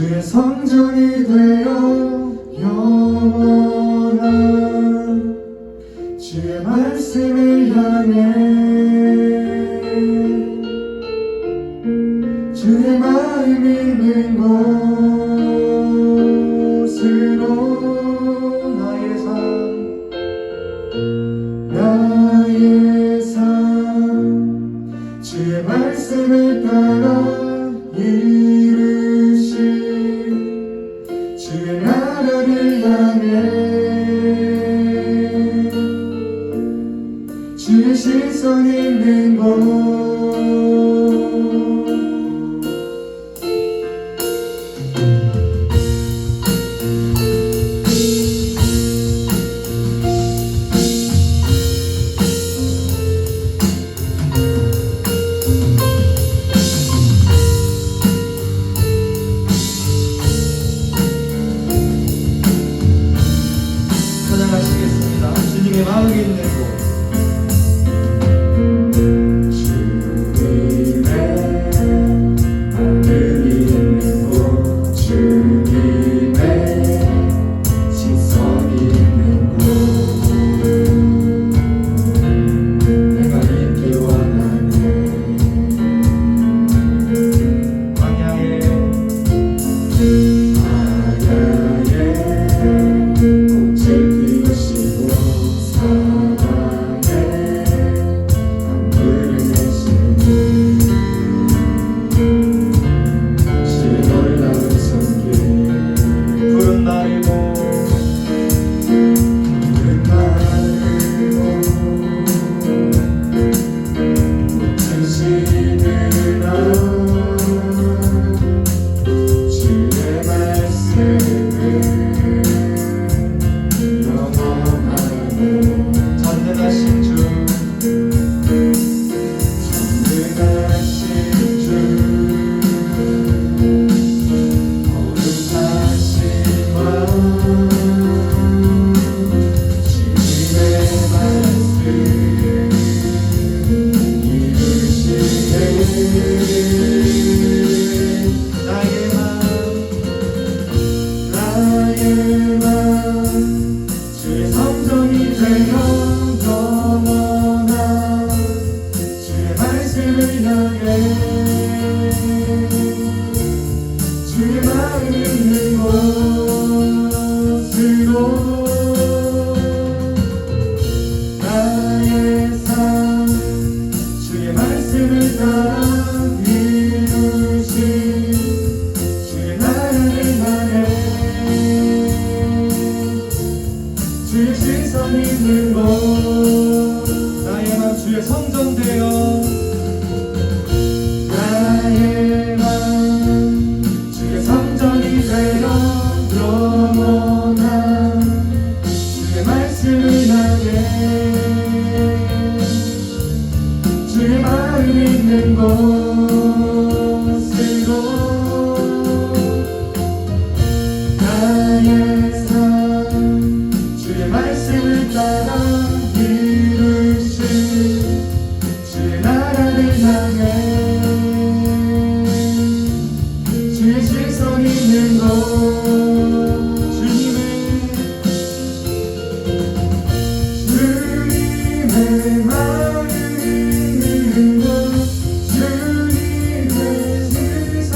주의 성전이 되어 영원한 주의 말씀을 향해 주의 마음 있는 곳으로 나의 삶 주의 말씀을 따라 이루신 주의 나라를 향해 주의 시선 있는 곳 찬양하시겠습니다. 주님의 마음이 있는 곳 주의 성전이 되어 영원한 주의 말씀을 향해 주의 마음 있는 곳으로 나의 삶 주의 말씀을 따라 이루신 주의 나라를 향해 주의 시선 있는 곳 나의 맘 주의 성전 되어 나의 맘 주의 성전이 되어 영원한 주의 말씀을 향해 주의 마음 있는 곳으로 나의 삶 주의 말씀을 따라 이루신 주의 나라를 향해 주의 시선 있는 곳 주님의 마음 있는 곳 주님의 시선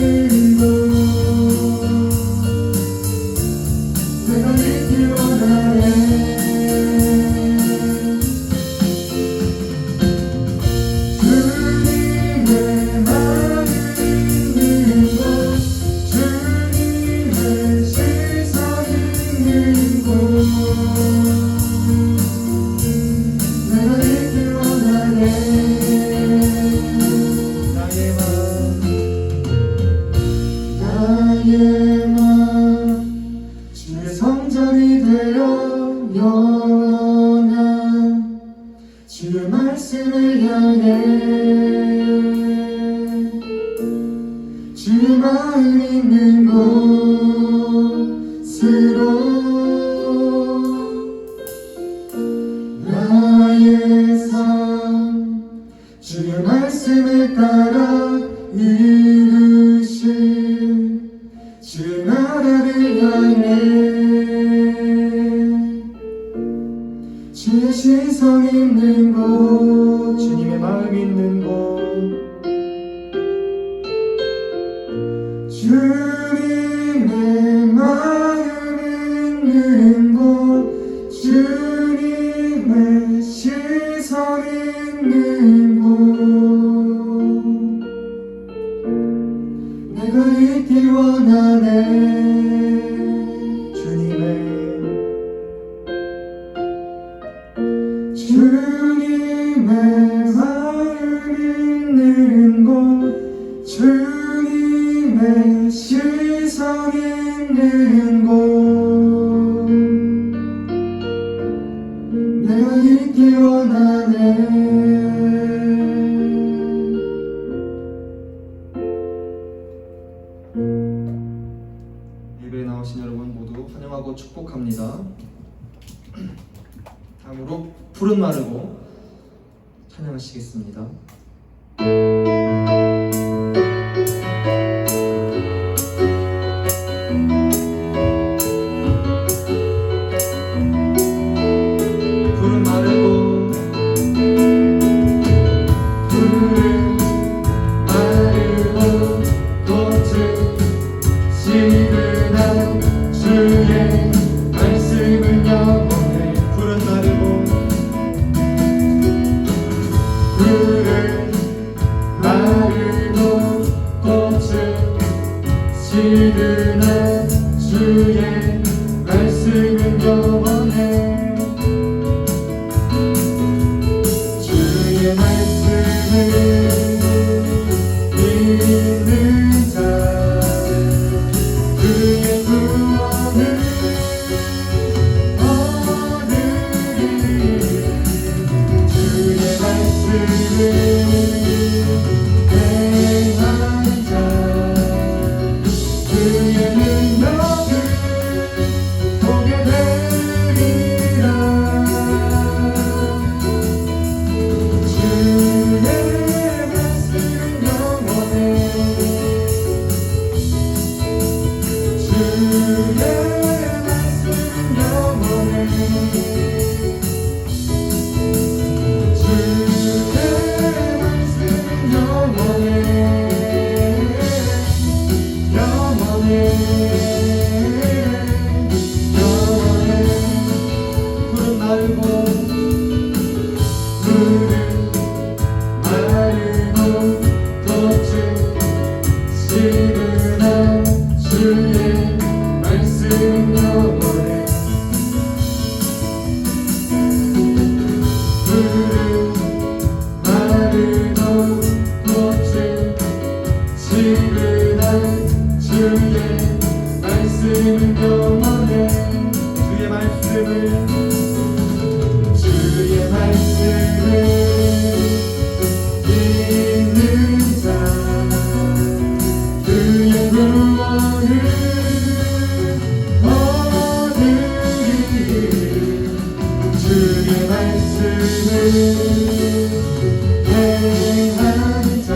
있는 곳 내가 믿기 원하네 주님의 마음 있는 곳 주님의 시선 있는 곳 내가 믿기 원하네 나의 맘 주의 성전이 되어 영원한 주의 말씀을 향해 주의 마음 있는 곳으로 나의 삶 주의 말씀을 따라 이루신 주의 나라를 향해 주의 시선 있는 곳 주님의 마음 있는 곳 주님의 마음 있는 곳 주님의 시선 있는 곳 내가 있기 원하네 주님의 마음 있는 곳 주님의 시선 있는 곳 내가 있기 원하네. 예배에 나오신 여러분 모두 환영하고 축복합니다. 다음으로 푸른 마르고 찬양하시겠습니다. 푸른 마르고 푸른 마르고 꽃은 시드나 주의 말씀은 영원해. 푸른 마르고 푸른 마르고 꽃은 시드나 주의 말씀은 영원해. 주의 말씀을 믿는 자 그의 구원을 얻으리. 주의 말씀을 행하는 자 그의 능력을 보게 되리라. 주의 말씀은 영원해. 주의 말씀은 영원해. 주의 말씀은 영원해. 영원해. 영원해. 푸른 마르고 푸른 마르고 꽃은 시드나 주의 말씀은 영원해. 푸른 마르고 꽃은 시드나 주의 말씀은 영원해. 주의 말씀을 주의 말씀을 믿는 자 그의 구원을 얻으리. 주의 말씀을 행하는 자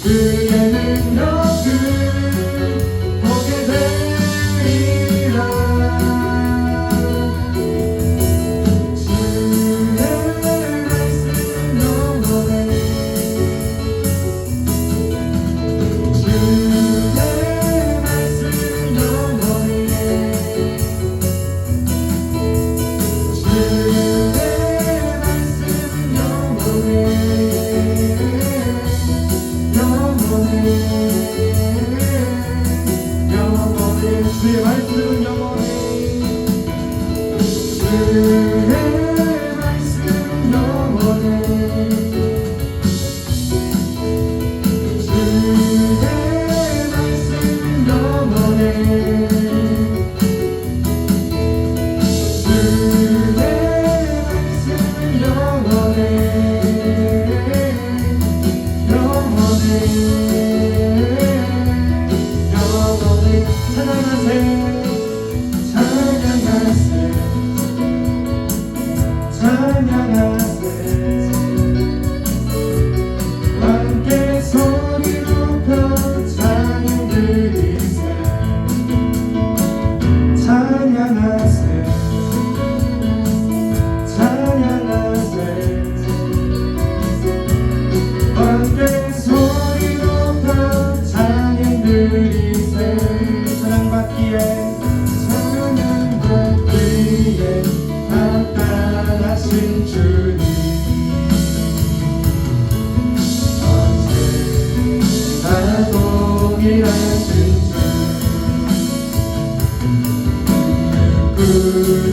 그의 능력을 보게 되리라. 주의 말씀은 영원해. 주의 말씀은 영원해. 주의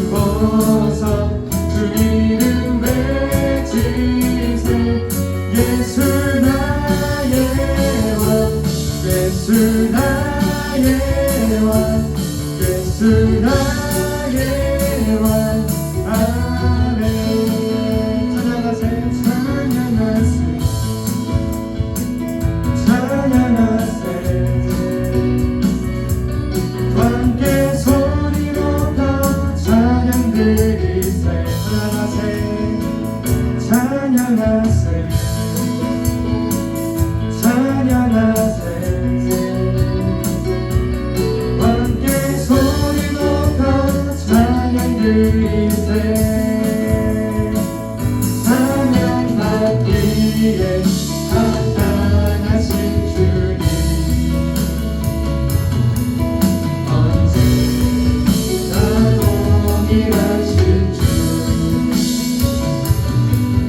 긁어서 주 이름 외치세 예수 나의 왕 예수 나의 왕 예수 나의 왕 아멘 찬양하세요 찬양하세요 함께 소리 높여 찬양 드리세 찬양하세 찬양하세 함께 소리 높여 찬양 드리세 찬양받기에 합당하신 주님 동일하신 주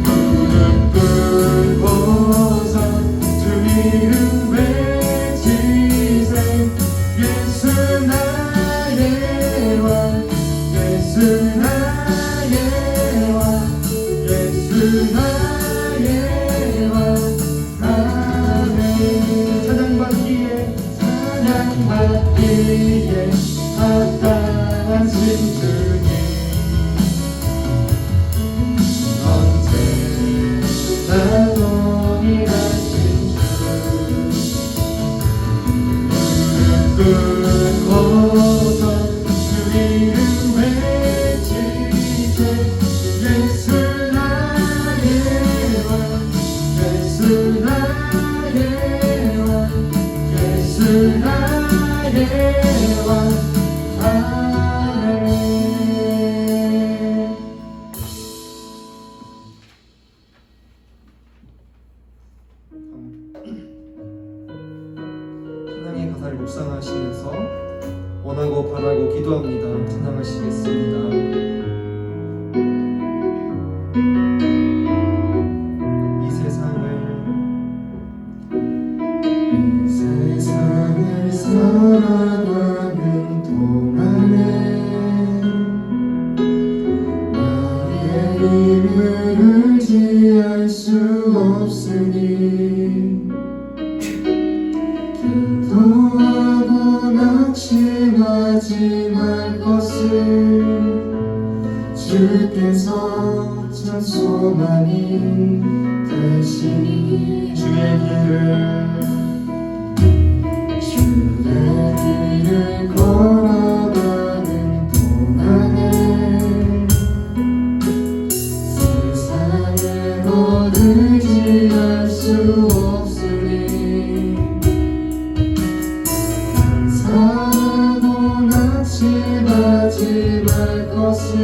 무릎 꿇고서 주 이름 외치세 예수 나의 왕 예수 나의 왕 예수 나의 왕 아멘 찬양받기에 합당하신 주님 언제나 동일하신 주 무릎 꿇고서 주 이름 외치세 예수 나의 왕 예수 나의 왕 예수 나의 왕 아멘 찬양의 가사를 묵상하시면서 원하고 바라고 기도합니다. 찬양하시겠습니다. 이 세상을 살아가는 동안에 나의 힘을 의지할 수 없으니 기도하고 낙심하지 말 것을 주께서 찬송하니 대신이 주의 길을 걸어가는 동안에 세상에 의지할 수 없으니 감사하고 낙심하지 말 것을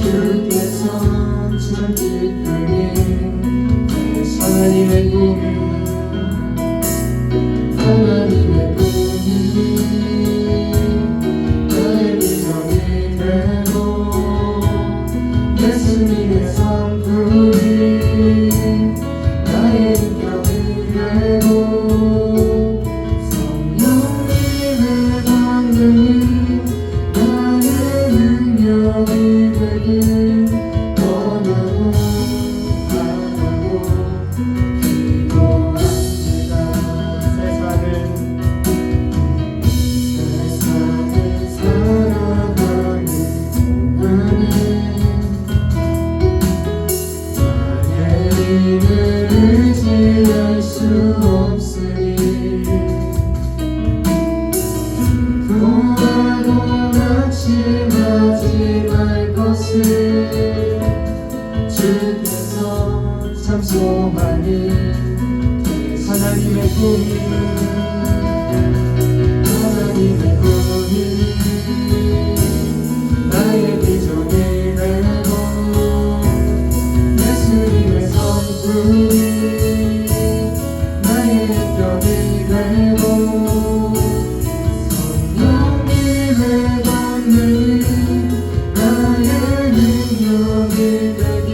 주께서 참 기쁘니 하나님의 꿈이 하나님의 꿈이 나의 비전이 되고 예수님의 성품이 나의 인격이 되고 성령님의 권능이 나의 능력이 되길 원하고 바라고 기도합니다. 세상을 살아가는 동안에 나의 힘을 의지할 수 없으니 기도하고 낙심하지 말 것을 주께서 참소하니 하나님의 꿈이 하나님의 꿈이 나의 비전이 되고 예수님의 성품이 나의 인격이 되고 성령님의 권능이 나의 능력이 되길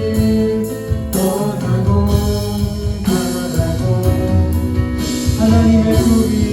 원하고 바라고 하나님의 꿈이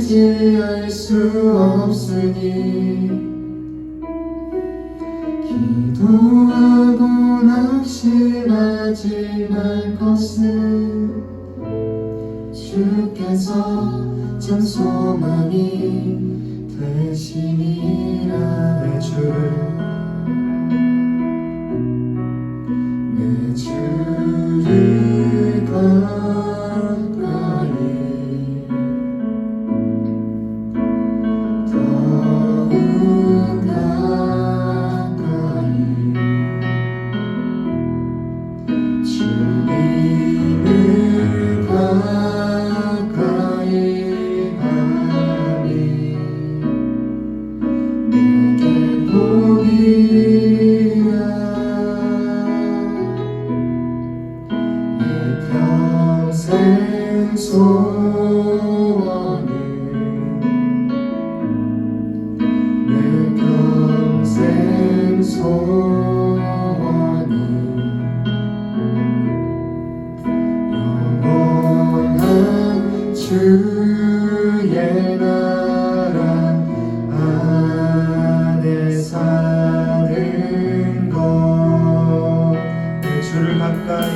의지할 수 없으니 기도하고 낙심하지 말 것은 주께서 참 소망이 되시니라. 내 주를 가까이 더욱 가까이 주님을 가까이 하니 내게 복이라. 내 평생 소원은 내 평생 소원은 영원한 주의 나라 안에 사는 것. 내 주를 가까이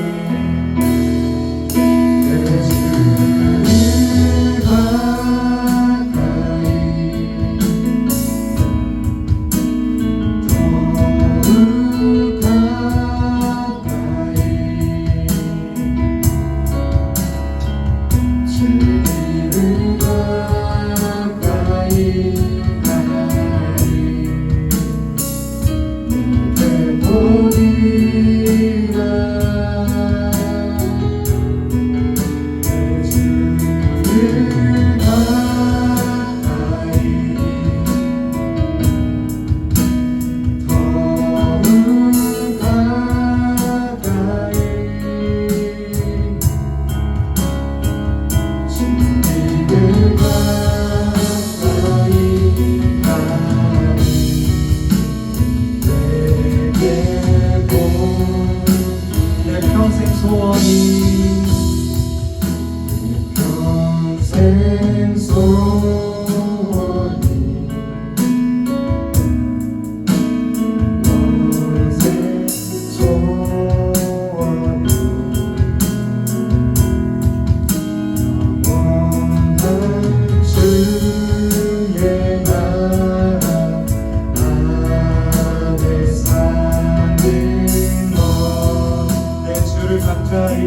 내 주를 가까이 더욱 가까이 주를 가까이 하니 내게 복이라. 내 주를 가까이 더욱 가까이 주님을 가까이 하니 내게 복. 내 평생 소원이 평생 소원이 평생 소원이 영원한 주의 나라 안에 사는 것. 내 주를 가까이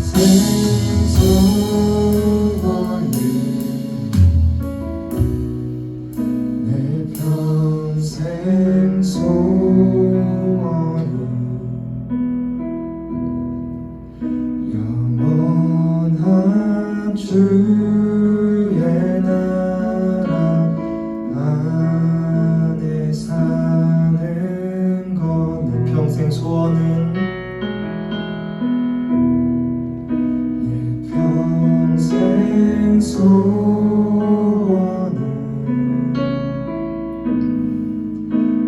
평생 주의 나라 안에 사는 것 내 평생 소원은 내 평생 소원은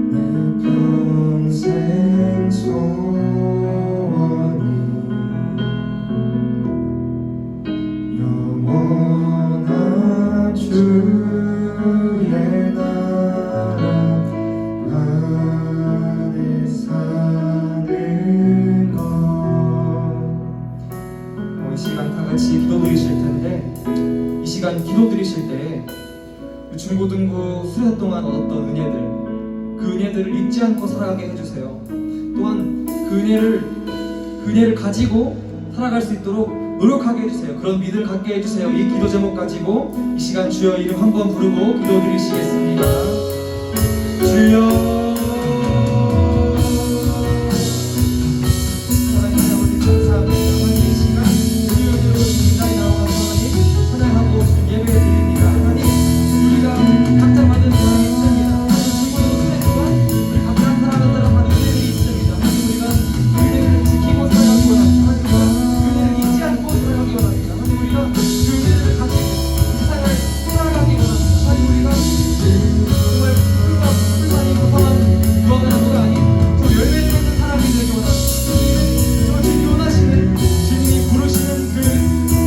내 평생 소원이 영원한 주의 나라 안에 사는 것. 이 시간 다 같이 기도 드리실 텐데, 이 시간 기도 드리실 때 중고등부 수련 동안 얻었던 은혜들, 그 은혜들을 잊지 않고 살아가게 해주세요. 또한 그 은혜를 가지고 살아갈 수 있도록 노력하게 해주세요. 그런 믿음을 갖게 해주세요. 이 기도 제목 가지고 이 시간 주여 이름 한번 부르고 기도 드리시겠습니다. 주여. 사랑하는 아버지 감사합니다. 하나님 이 시간 주여 이름으로 이 자리에 나와서 하나님 찬양하고 예배 드립니다. 하나님 우리가 각자 받은 은혜가 있습니다. 중고등부 수련 동안 우리 각자 한 사람한 사람 받은 은혜들이 있습니다. 하나님 우리가 그 은혜를 지키고 살아가기 원합니다. 하나님 은혜를 잊지 않고 살아가기 원합니다. 하나님 우리가 그 은혜를 가지고 세상을 살아가기 원합니다. 하나님 우리가 정말 불만이 고통한 무화과 나무가 아닌 또 열매를 맺는 사람이 되기 원합니다. 정말 주님이 원하시는, 주님이 부르시는 그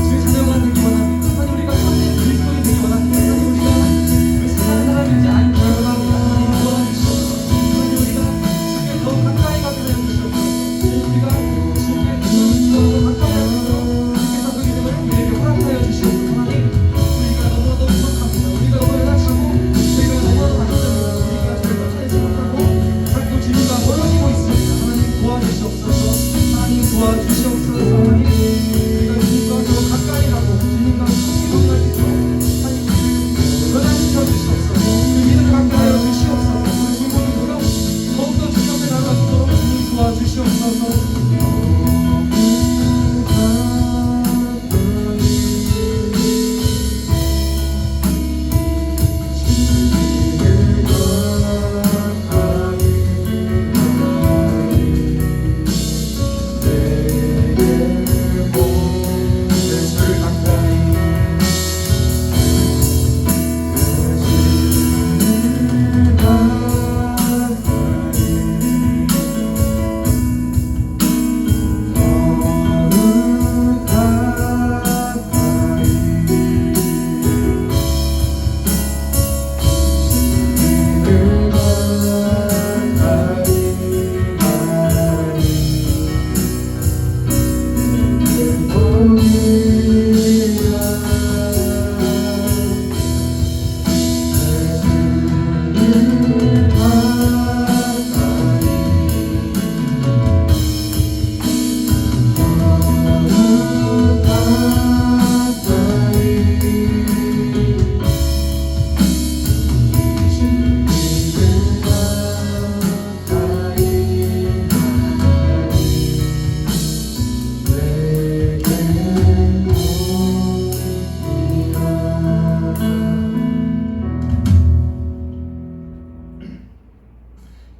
주의 자녀가 되기 원합니다. 하나님 우리가 참된 그리스도인이 되기 원합니다. 하나님 우리가 그 세상 사람이지 않기 원합니다. 하나님 도와주시옵소서. 하나님 우리가 주께 더 가까이 가게 하여 주시옵소서. 우리가 주께 더 가까이 하여 주시옵소서. 주께서 그 믿음을 우리에게 허락하여 주시옵소서. 하나님 우리가 너무나도 부족합니다. 우리가 너무 연약하고 우리가 너무나도 단순합니다. 우리가 저를 찾지 못하고 자꾸 주님과 멀어지고 있습니다. 하나님 도와주시옵소서. 하나님 도와주시옵소서. 하나님 우리가 주님과 더 가까이 가고 주님과 함께 동행할 수 있도록 하나님 변화시켜 주시옵소서. 그 믿음을 갖게 하여 주시옵소서. 우리 중고등부가 더욱더 주님 앞에 나아갈 수 있도록 주님 도와주시옵소서.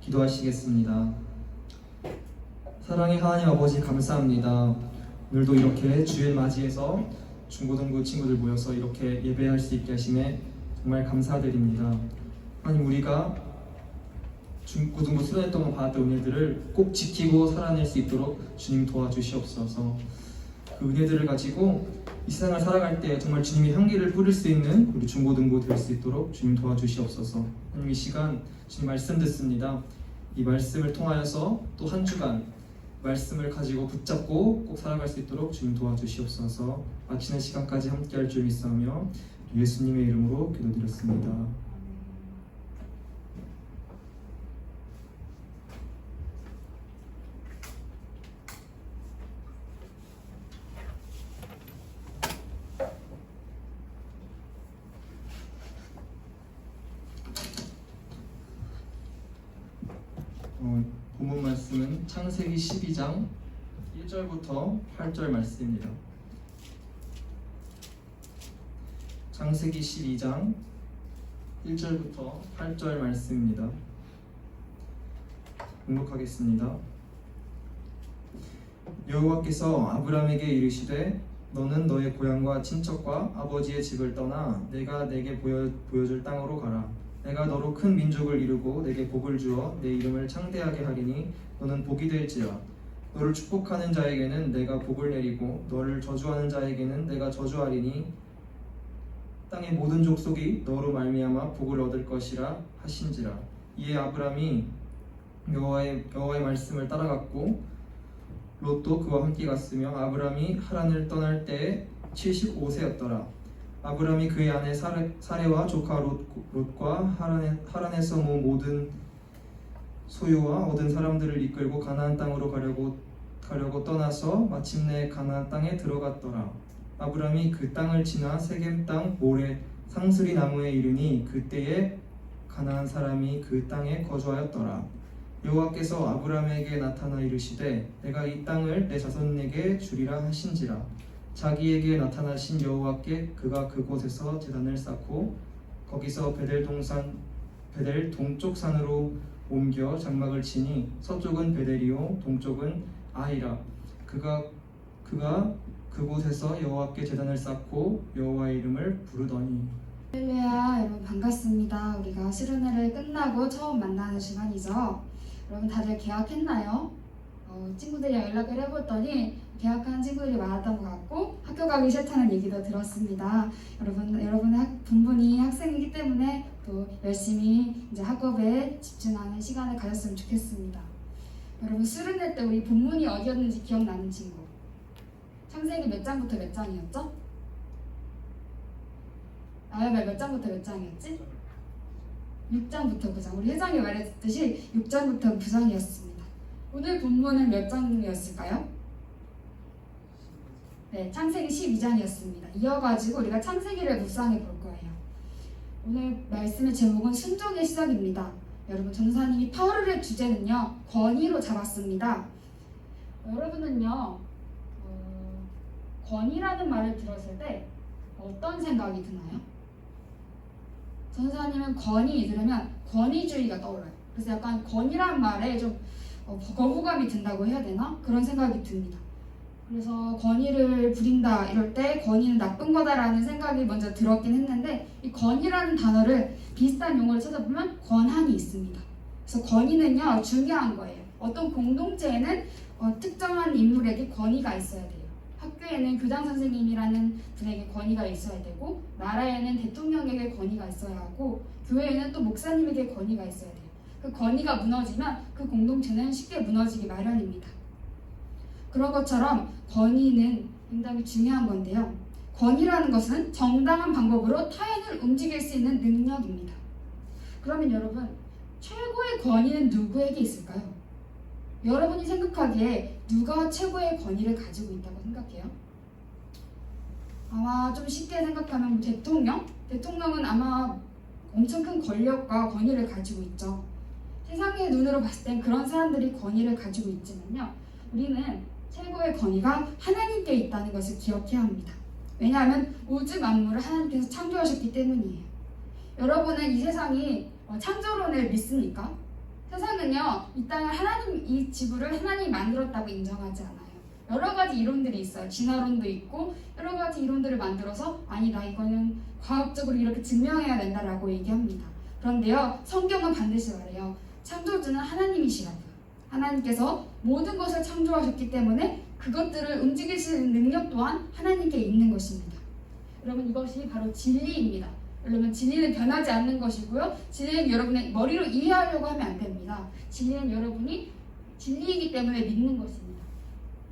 기도하시겠습니다. 사랑의 하나님 아버지 감사합니다. 오늘도 이렇게 주일 맞이해서 중고등부 친구들 모여서 이렇게 예배할 수 있게 하심에 정말 감사드립니다. 하나님 우리가 중고등부 수련회 동안 받았던 은혜들을 꼭 지키고 살아낼 수 있도록 주님 도와주시옵소서. 그 은혜들을 가지고 이 세상을 살아갈 때 정말 주님의 향기를 뿌릴 수 있는 우리 중고등부 될 수 있도록 주님 도와주시옵소서. 하나님 이 시간 주님 말씀 듣습니다. 이 말씀을 통하여서 또 한 주간 말씀을 가지고 붙잡고 꼭 살아갈 수 있도록 주님 도와주시옵소서. 마치는 시간까지 함께할 줄 믿사오며 예수님의 이름으로 기도드렸습니다. 본문 말씀은 창세기 12장 1절부터 8절 말씀입니다. 창세기 12장 1절부터 8절 말씀입니다. 공독하겠습니다. 여호와께서 아브람에게 이르시되 너는 너의 고향과 친척과 아버지의 집을 떠나 내가 내게 보여줄 땅으로 가라. 내가 너로 큰 민족을 이루고 내게 복을 주어 내 이름을 창대하게 하리니 너는 복이 될지라. 너를 축복하는 자에게는 내가 복을 내리고 너를 저주하는 자에게는 내가 저주하리니 땅의 모든 족속이 너로 말미암아 복을 얻을 것이라 하신지라. 이에 아브람이 여호와의 말씀을 따라갔고 롯도 그와 함께 갔으며 아브람이 하란을 떠날 때에 75세였더라. 아브람이 그의 아내 사레와 조카 롯과 하란에서 모은 모든 소유와 얻은 사람들을 이끌고 가나안 땅으로 가려고 떠나서 마침내 가나안 땅에 들어갔더라. 아브람이 그 땅을 지나 세겜 땅 모레 상스리 나무에 이르니 그때에 가나안 사람이 그 땅에 거주하였더라. 여호와께서 아브람에게 나타나 이르시되 내가 이 땅을 내 자손에게 주리라 하신지라. 자기에게 나타나신 여호와께 그가 그곳에서 제단을 쌓고 거기서 베델 동쪽 산으로 옮겨 장막을 치니 서쪽은 베델이요 동쪽은 아이라. 그가 그곳에서 여호와께 제단을 쌓고 여호와의 이름을 부르더니. 할렐루야. 여러분 반갑습니다. 우리가 수련회를 끝나고 처음 만나는 시간이죠. 여러분 다들 계약했나요? 친구들이랑 연락을 해봤더니 계약한 친구들이 많았던 것 같고 학교 가기 싫다는 얘기도 들었습니다. 여러분의 분분이 학생이기 때문에 또 열심히 이제 학업에 집중하는 시간을 가졌으면 좋겠습니다. 여러분 수련회 때 우리 본문이 어디였는지 기억나는 친구? 창세기 몇 장부터 몇 장이었죠? 몇 장부터 몇 장이었지? 6장부터 9장. 우리 회장이 말했듯이 6장부터 9장이었습니다. 오늘 본문은 몇 장이었을까요? 네, 창세기 12장이었습니다. 이어가지고 우리가 창세기를 묵상해 볼 거예요. 오늘 말씀의 제목은 순종의 시작입니다. 여러분 전사님이 파울의 주제는요 권위로 잡았습니다. 여러분은요 권위라는 말을 들었을 때 어떤 생각이 드나요? 전사님은 권위 들으면 권위주의가 떠올라요. 그래서 약간 권위란 말에 좀 거부감이 든다고 해야 되나? 그런 생각이 듭니다. 그래서 권위를 부린다 이럴 때 권위는 나쁜 거다라는 생각이 먼저 들었긴 했는데 이 권위라는 단어를 비슷한 용어를 찾아보면 권한이 있습니다. 그래서 권위는요 중요한 거예요. 어떤 공동체에는 특정한 인물에게 권위가 있어야 돼요. 학교에는 교장 선생님이라는 분에게 권위가 있어야 되고 나라에는 대통령에게 권위가 있어야 하고 교회에는 또 목사님에게 권위가 있어야 돼요. 그 권위가 무너지면 그 공동체는 쉽게 무너지기 마련입니다. 그런 것처럼 권위는 굉장히 중요한 건데요. 권위라는 것은 정당한 방법으로 타인을 움직일 수 있는 능력입니다. 그러면 여러분 최고의 권위는 누구에게 있을까요? 여러분이 생각하기에 누가 최고의 권위를 가지고 있다고 생각해요? 아마 좀 쉽게 생각하면 대통령? 대통령은 아마 엄청 큰 권력과 권위를 가지고 있죠. 세상의 눈으로 봤을 땐 그런 사람들이 권위를 가지고 있지만요. 우리는 최고의 권위가 하나님께 있다는 것을 기억해야 합니다. 왜냐하면 우주 만물을 하나님께서 창조하셨기 때문이에요. 여러분은 이 세상이 창조론을 믿습니까? 세상은요, 이 지구를 하나님이 만들었다고 인정하지 않아요. 여러 가지 이론들이 있어요. 진화론도 있고 여러 가지 이론들을 만들어서 아니다 이거는 과학적으로 이렇게 증명해야 된다라고 얘기합니다. 그런데요, 성경은 반드시 말해요. 창조주는 하나님이시라고요. 하나님께서 모든 것을 창조하셨기 때문에 그것들을 움직일 수 있는 능력 또한 하나님께 있는 것입니다. 여러분 이것이 바로 진리입니다. 여러분 진리는 변하지 않는 것이고요. 진리는 여러분의 머리로 이해하려고 하면 안 됩니다. 진리는 여러분이 진리이기 때문에 믿는 것입니다.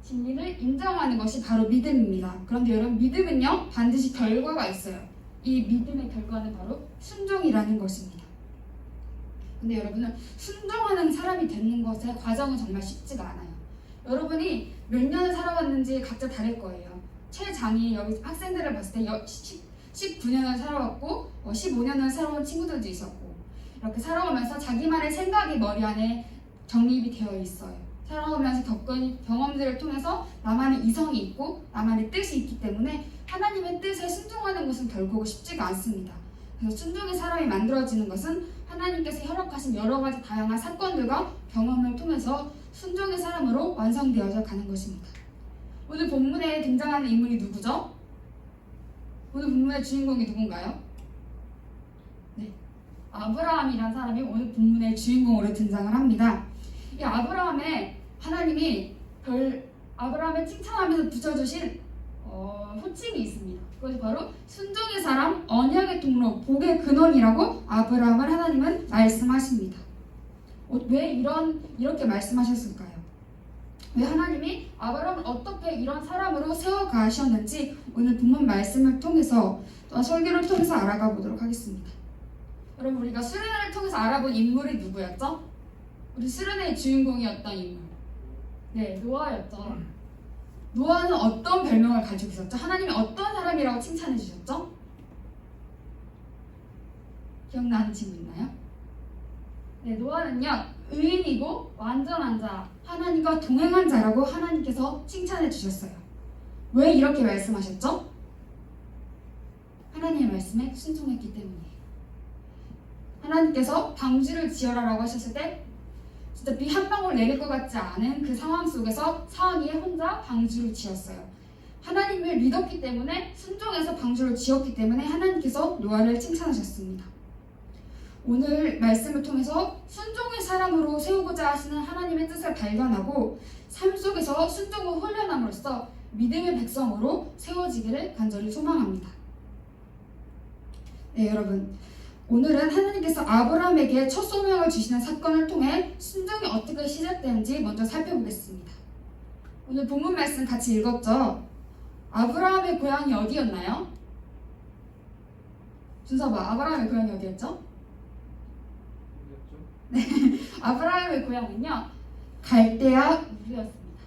진리를 인정하는 것이 바로 믿음입니다. 그런데 여러분 믿음은요 반드시 결과가 있어요. 이 믿음의 결과는 바로 순종이라는 것입니다. 근데 여러분은 순종하는 사람이 되는 것의 과정은 정말 쉽지가 않아요. 여러분이 몇 년을 살아왔는지 각자 다를 거예요. 최장이 여기 학생들을 봤을 때 19년을 살아왔고 15년을 살아온 친구들도 있었고 이렇게 살아오면서 자기만의 생각이 머리 안에 정립이 되어 있어요. 살아오면서 겪은 경험들을 통해서 나만의 이성이 있고 나만의 뜻이 있기 때문에 하나님의 뜻에 순종하는 것은 결국 쉽지가 않습니다. 그래서 순종의 사람이 만들어지는 것은 하나님께서 허락하신 여러 가지 다양한 사건들과 경험을 통해서 순종의 사람으로 완성되어져 가는 것입니다. 오늘 본문에 등장하는 인물이 누구죠? 오늘 본문의 주인공이 누군가요? 네, 아브라함이라는 사람이 오늘 본문의 주인공으로 등장을 합니다. 이 아브라함에 하나님이 아브라함을 칭찬하면서 붙여주신 호칭이 있습니다. 그것이 바로 순종의 사람, 언약의 통로, 복의 근원이라고 아브라함을 하나님은 말씀하십니다. 왜 이렇게 말씀하셨을까요? 왜 하나님이 아브라함을 어떻게 이런 사람으로 세워가셨는지 오늘 본문 말씀을 통해서 또 설교를 통해서 알아가 보도록 하겠습니다. 여러분, 우리가 수련회를 통해서 알아본 인물이 누구였죠? 우리 수련회의 주인공이었던 인물. 네, 노아였죠. 노아는 어떤 별명을 가지고 있었죠? 하나님이 어떤 사람이라고 칭찬해 주셨죠? 기억나는 친구 있나요? 네, 노아는요, 의인이고 완전한 자, 하나님과 동행한 자라고 하나님께서 칭찬해 주셨어요. 왜 이렇게 말씀하셨죠? 하나님의 말씀에 순종했기 때문이에요. 하나님께서 방주를 지어라라고 하셨을 때 진짜 비 한 방울 내릴 것 같지 않은 그 상황 속에서 사람이 혼자 방주를 지었어요. 하나님을 믿었기 때문에, 순종해서 방주를 지었기 때문에 하나님께서 노아를 칭찬하셨습니다. 오늘 말씀을 통해서 순종의 사람으로 세우고자 하시는 하나님의 뜻을 발견하고 삶 속에서 순종을 훈련함으로써 믿음의 백성으로 세워지기를 간절히 소망합니다. 네, 여러분, 오늘은 하나님께서 아브라함에게 첫 소명을 주시는 사건을 통해 순종이 어떻게 시작되는지 먼저 살펴보겠습니다. 오늘 본문 말씀 같이 읽었죠? 아브라함의 고향이 어디였나요? 준서봐, 아브라함의 고향이 어디였죠? 네, 아브라함의 고향은요, 갈대아 우르였습니다.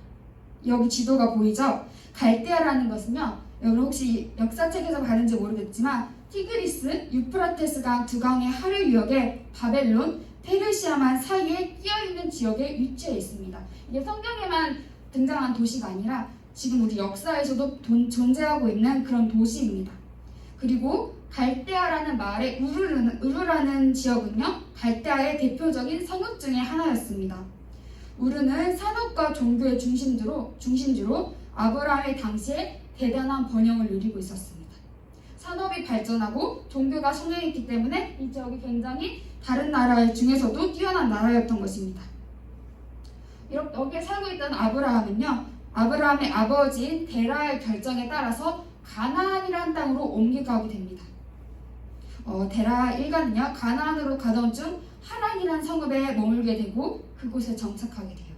여기 지도가 보이죠? 갈대아라는 것은요, 여러분 혹시 역사책에서 봤는지 모르겠지만 티그리스, 유프라테스강 두 강의 하류 유역에 바벨론, 페르시아만 사이에 끼어있는 지역에 위치해 있습니다. 이게 성경에만 등장한 도시가 아니라 지금 우리 역사에서도 존재하고 있는 그런 도시입니다. 그리고 갈대아라는 말의 우르라는 지역은요, 갈대아의 대표적인 성읍 중에 하나였습니다. 우르는 산업과 종교의 중심지로 아브라함의 당시에 대단한 번영을 누리고 있었습니다. 산업이 발전하고 종교가 성행했기 때문에 이 지역이 굉장히 다른 나라 중에서도 뛰어난 나라였던 것입니다. 여기에 살고 있던 아브라함은요, 아브라함의 아버지인 데라의 결정에 따라서 가나안이라는 땅으로 옮겨가게 됩니다. 데라 일가는요, 가나안으로 가던 중 하란이라는 성읍에 머물게 되고 그곳에 정착하게 돼요.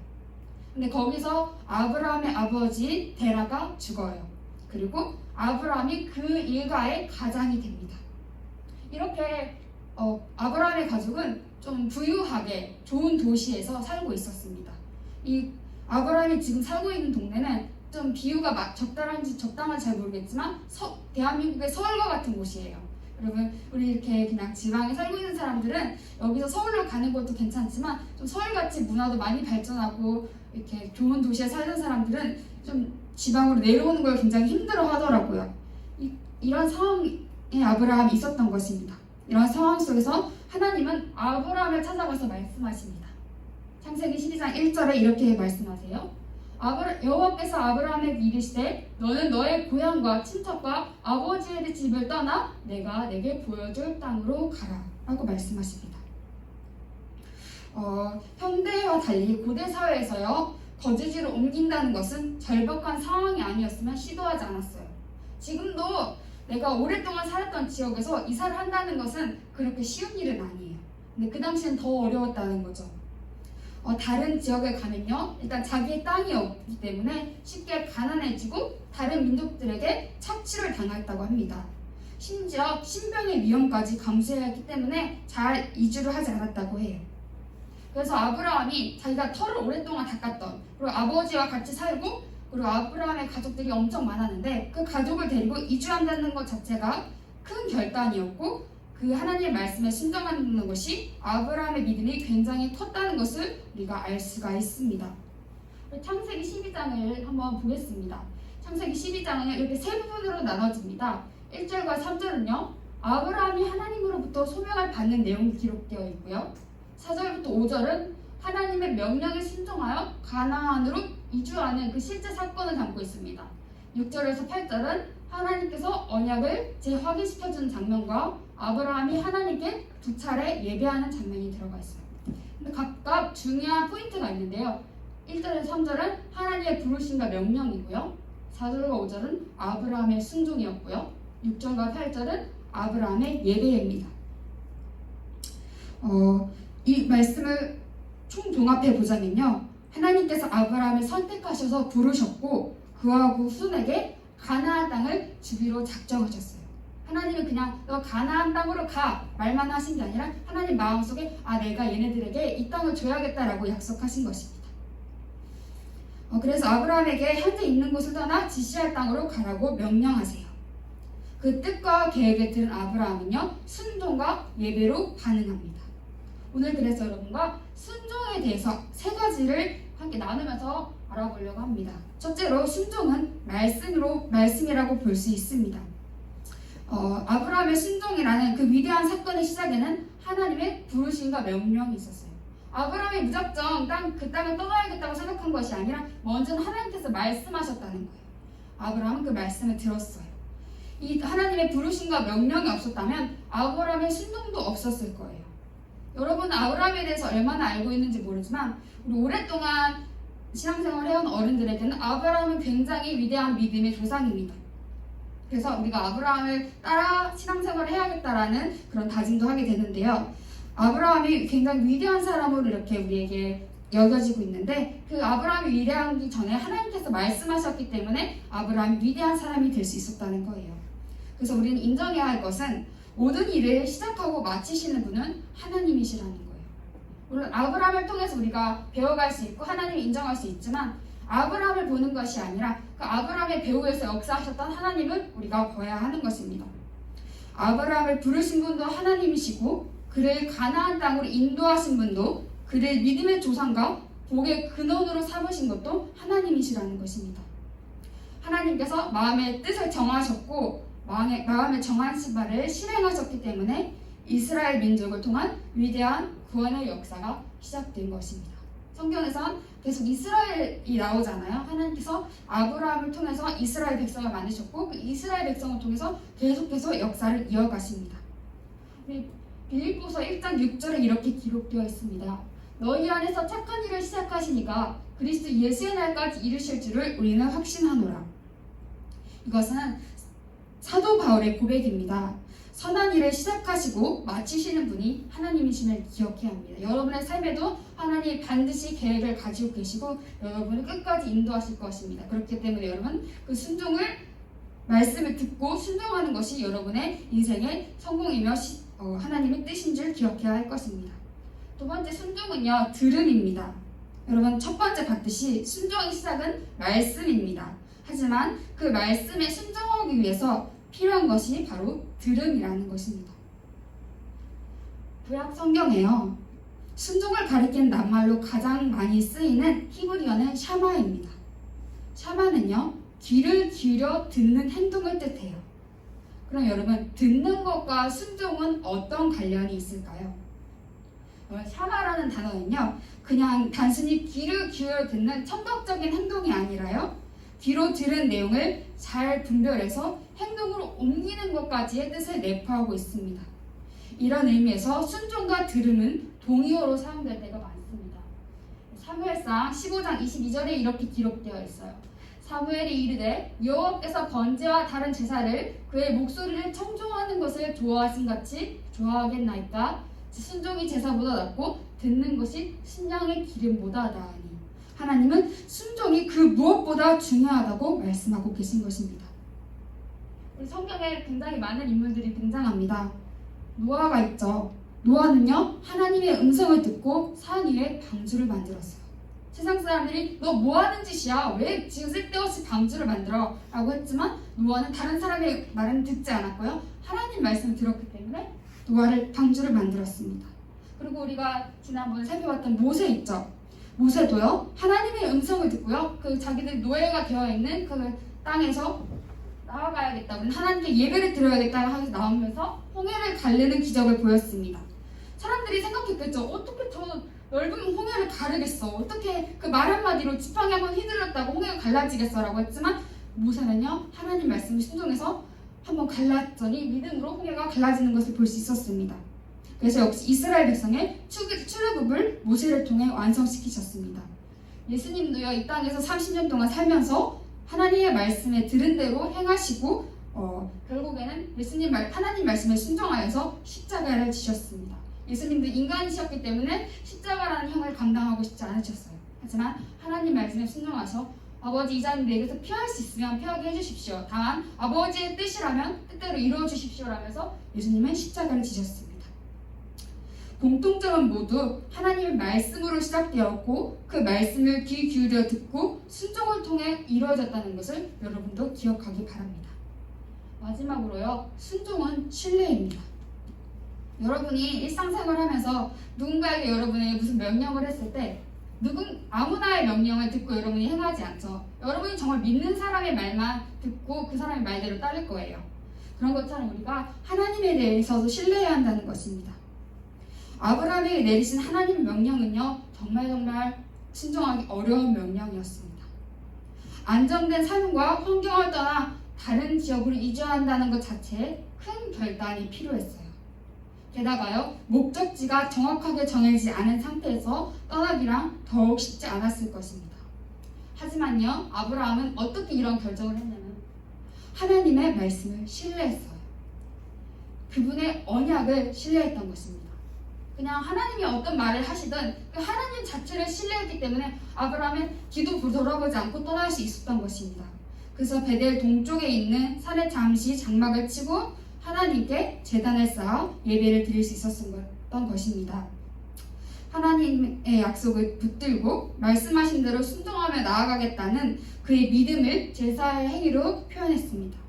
근데 거기서 아브라함의 아버지인 데라가 죽어요. 그리고 아브라함이 그 일가의 가장이 됩니다. 이렇게 아브라함의 가족은 좀 부유하게 좋은 도시에서 살고 있었습니다. 이 아브라함이 지금 살고 있는 동네는 좀 비유가 적당한지 잘 모르겠지만 대한민국의 서울과 같은 곳이에요. 여러분, 우리 이렇게 그냥 지방에 살고 있는 사람들은 여기서 서울로 가는 것도 괜찮지만 좀 서울같이 문화도 많이 발전하고 이렇게 좋은 도시에 살던 사람들은 좀 지방으로 내려오는 걸 굉장히 힘들어 하더라고요. 이런 상황에 아브라함이 있었던 것입니다. 이런 상황 속에서 하나님은 아브라함을 찾아가서 말씀하십니다. 창세기 12장 1절에 이렇게 말씀하세요. 여호와께서 아브라함에게 이르시되 너는 너의 고향과 친척과 아버지의 집을 떠나 내가 내게 보여줄 땅으로 가라 라고 말씀하십니다. 현대와 달리 고대 사회에서요, 거주지를 옮긴다는 것은 절박한 상황이 아니었으면 시도하지 않았어요. 지금도 내가 오랫동안 살았던 지역에서 이사를 한다는 것은 그렇게 쉬운 일은 아니에요. 근데 그 당시엔 더 어려웠다는 거죠. 다른 지역에 가면요, 일단 자기의 땅이 없기 때문에 쉽게 가난해지고 다른 민족들에게 착취를 당했다고 합니다. 심지어 신병의 위험까지 감수해야 했기 때문에 잘 이주를 하지 않았다고 해요. 그래서 아브라함이 자기가 터를 오랫동안 닦았던, 그리고 아버지와 같이 살고, 그리고 아브라함의 가족들이 엄청 많았는데 그 가족을 데리고 이주한다는 것 자체가 큰 결단이었고, 그 하나님의 말씀에 순종하는 것이 아브라함의 믿음이 굉장히 컸다는 것을 우리가 알 수가 있습니다. 창세기 12장을 한번 보겠습니다. 창세기 12장은요 이렇게 세 부분으로 나눠집니다. 1절과 3절은요 아브라함이 하나님으로부터 소명을 받는 내용이 기록되어 있고요. 4절부터 5절은 하나님의 명령에 순종하여 가나안으로 이주하는 그 실제 사건을 담고 있습니다. 6절에서 8절은 하나님께서 언약을 재확인시켜주는 장면과 아브라함이 하나님께 2차례 예배하는 장면이 들어가 있어요. 근데 각각 중요한 포인트가 있는데요. 1절에서 3절은 하나님의 부르심과 명령이고요. 4절과 5절은 아브라함의 순종이었고요. 6절과 8절은 아브라함의 예배입니다. 이 말씀을 총종합해 보자면요. 하나님께서 아브라함을 선택하셔서 부르셨고 그하고 후손에게 가나안 땅을 주기로 작정하셨어요. 하나님은 그냥 너 가나안 땅으로 가 말만 하신 게 아니라 하나님 마음속에 내가 얘네들에게 이 땅을 줘야겠다라고 약속하신 것입니다. 그래서 아브라함에게 현재 있는 곳을 떠나 지시할 땅으로 가라고 명령하세요. 그 뜻과 계획에 들은 아브라함은요 순종과 예배로 반응합니다. 오늘 그래서 여러분과 순종에 대해서 세 가지를 함께 나누면서 알아보려고 합니다. 첫째로 순종은 말씀이라고 볼 수 있습니다. 아브라함의 순종이라는 그 위대한 사건의 시작에는 하나님의 부르심과 명령이 있었어요. 아브라함이 무작정 그 땅을 떠나야겠다고 생각한 것이 아니라 먼저는 하나님께서 말씀하셨다는 거예요. 아브라함은 그 말씀을 들었어요. 이 하나님의 부르심과 명령이 없었다면 아브라함의 순종도 없었을 거예요. 여러분은 아브라함에 대해서 얼마나 알고 있는지 모르지만 우리 오랫동안 신앙생활을 해온 어른들에게는 아브라함은 굉장히 위대한 믿음의 조상입니다. 그래서 우리가 아브라함을 따라 신앙생활을 해야겠다라는 그런 다짐도 하게 되는데요. 아브라함이 굉장히 위대한 사람으로 이렇게 우리에게 여겨지고 있는데 그 아브라함이 위대하기 전에 하나님께서 말씀하셨기 때문에 아브라함이 위대한 사람이 될 수 있었다는 거예요. 그래서 우리는 인정해야 할 것은 모든 일을 시작하고 마치시는 분은 하나님이시라는 거예요. 물론 아브라함을 통해서 우리가 배워갈 수 있고 하나님을 인정할 수 있지만 아브라함을 보는 것이 아니라 그 아브라함의 배후에서 역사하셨던 하나님을 우리가 봐야 하는 것입니다. 아브라함을 부르신 분도 하나님이시고 그를 가나안 땅으로 인도하신 분도 그를 믿음의 조상과 복의 근원으로 삼으신 것도 하나님이시라는 것입니다. 하나님께서 마음의 뜻을 정하셨고 마음에 정하신 바를 실행하셨기 때문에 이스라엘 민족을 통한 위대한 구원의 역사가 시작된 것입니다. 성경에선 계속 이스라엘이 나오잖아요. 하나님께서 아브라함을 통해서 이스라엘 백성을 만드셨고 그 이스라엘 백성을 통해서 계속해서 역사를 이어가십니다. 빌립보서 1장 6절에 이렇게 기록되어 있습니다. 너희 안에서 착한 일을 시작하시니까 그리스도 예수의 날까지 이르실 줄을 우리는 확신하노라. 이것은 사도 바울의 고백입니다. 선한 일을 시작하시고 마치시는 분이 하나님이심을 기억해야 합니다. 여러분의 삶에도 하나님이 반드시 계획을 가지고 계시고 여러분을 끝까지 인도하실 것입니다. 그렇기 때문에 여러분 그 순종을 말씀을 듣고 순종하는 것이 여러분의 인생의 성공이며 하나님의 뜻인 줄 기억해야 할 것입니다. 두 번째 순종은요 들음입니다. 여러분 첫 번째 봤듯이 순종의 시작은 말씀입니다. 하지만 그 말씀에 순종하기 위해서 필요한 것이 바로 들음이라는 것입니다. 구약 성경에요. 순종을 가리키는 낱말로 가장 많이 쓰이는 히브리어는 샤마입니다. 샤마는요. 귀를 기울여 듣는 행동을 뜻해요. 그럼 여러분 듣는 것과 순종은 어떤 관련이 있을까요? 샤마라는 단어는요. 그냥 단순히 귀를 기울여 듣는 청각적인 행동이 아니라요. 귀로 들은 내용을 잘 분별해서 행동으로 옮기는 것까지의 뜻을 내포하고 있습니다. 이런 의미에서 순종과 들음은 동의어로 사용될 때가 많습니다. 사무엘상 15장 22절에 이렇게 기록되어 있어요. 사무엘이 이르되 여호와께서 번제와 다른 제사를 그의 목소리를 청종하는 것을 좋아하신 같이 좋아하겠나이까? 순종이 제사보다 낫고 듣는 것이 신령의 기름보다 나으니. 하나님은 순종이 그 무엇보다 중요하다고 말씀하고 계신 것입니다. 우리 성경에 굉장히 많은 인물들이 등장합니다. 노아가 있죠. 노아는요 하나님의 음성을 듣고 산 위에 방주를 만들었어요. 세상 사람들이 너 뭐하는 짓이야? 왜 지금 쓸데없이 방주를 만들어? 라고 했지만 노아는 다른 사람의 말은 듣지 않았고요. 하나님 말씀을 들었기 때문에 노아를 방주를 만들었습니다. 그리고 우리가 지난번에 살펴봤던 모세 있죠. 모세도요 하나님의 음성을 듣고요 그 자기들 노예가 되어 있는 그 땅에서 나아가야겠다. 우리는 하나님께 예배를 드려야겠다 하면서 나오면서 홍해를 가르는 기적을 보였습니다. 사람들이 생각했겠죠. 어떻게 저 넓은 홍해를 가르겠어? 어떻게 그 말 한마디로 지팡이 한번 휘둘렀다고 홍해가 갈라지겠어? 라고 했지만 모세는요, 하나님 말씀을 순종해서 한번 갈랐더니 믿음으로 홍해가 갈라지는 것을 볼 수 있었습니다. 그래서 역시 이스라엘 백성의 출애굽을 모세를 통해 완성시키셨습니다. 예수님도요, 이 땅에서 30년 동안 살면서 하나님의 말씀에 들은 대로 행하시고 결국에는 하나님 말씀에 순종하여서 십자가를 지셨습니다. 예수님도 인간이셨기 때문에 십자가라는 형을 감당하고 싶지 않으셨어요. 하지만 하나님 말씀에 순종하셔 아버지 이 자는 내게서 피할 수 있으면 피하게 해주십시오. 다만 아버지의 뜻이라면 뜻대로 이루어 주십시오 라면서 예수님은 십자가를 지셨습니다. 공통점은 모두 하나님의 말씀으로 시작되었고 그 말씀을 귀 기울여 듣고 순종을 통해 이루어졌다는 것을 여러분도 기억하기 바랍니다. 마지막으로요, 순종은 신뢰입니다. 여러분이 일상생활하면서 누군가에게 여러분이 무슨 명령을 했을 때 아무나의 명령을 듣고 여러분이 행하지 않죠. 여러분이 정말 믿는 사람의 말만 듣고 그 사람의 말대로 따를 거예요. 그런 것처럼 우리가 하나님에 대해서도 신뢰해야 한다는 것입니다. 아브라함에게 내리신 하나님의 명령은요, 정말 순종하기 어려운 명령이었습니다. 안정된 삶과 환경을 떠나 다른 지역으로 이주한다는 것 자체에 큰 결단이 필요했어요. 게다가요, 목적지가 정확하게 정해지지 않은 상태에서 떠나기랑 더욱 쉽지 않았을 것입니다. 하지만요, 아브라함은 어떻게 이런 결정을 했냐면 하나님의 말씀을 신뢰했어요. 그분의 언약을 신뢰했던 것입니다. 그냥 하나님이 어떤 말을 하시든 그 하나님 자체를 신뢰했기 때문에 아브라함은 뒤도 돌아보지 않고 떠날 수 있었던 것입니다. 그래서 베델 동쪽에 있는 산에 잠시 장막을 치고 하나님께 제단을 쌓아 예배를 드릴 수 있었던 것입니다. 하나님의 약속을 붙들고 말씀하신 대로 순종하며 나아가겠다는 그의 믿음을 제사의 행위로 표현했습니다.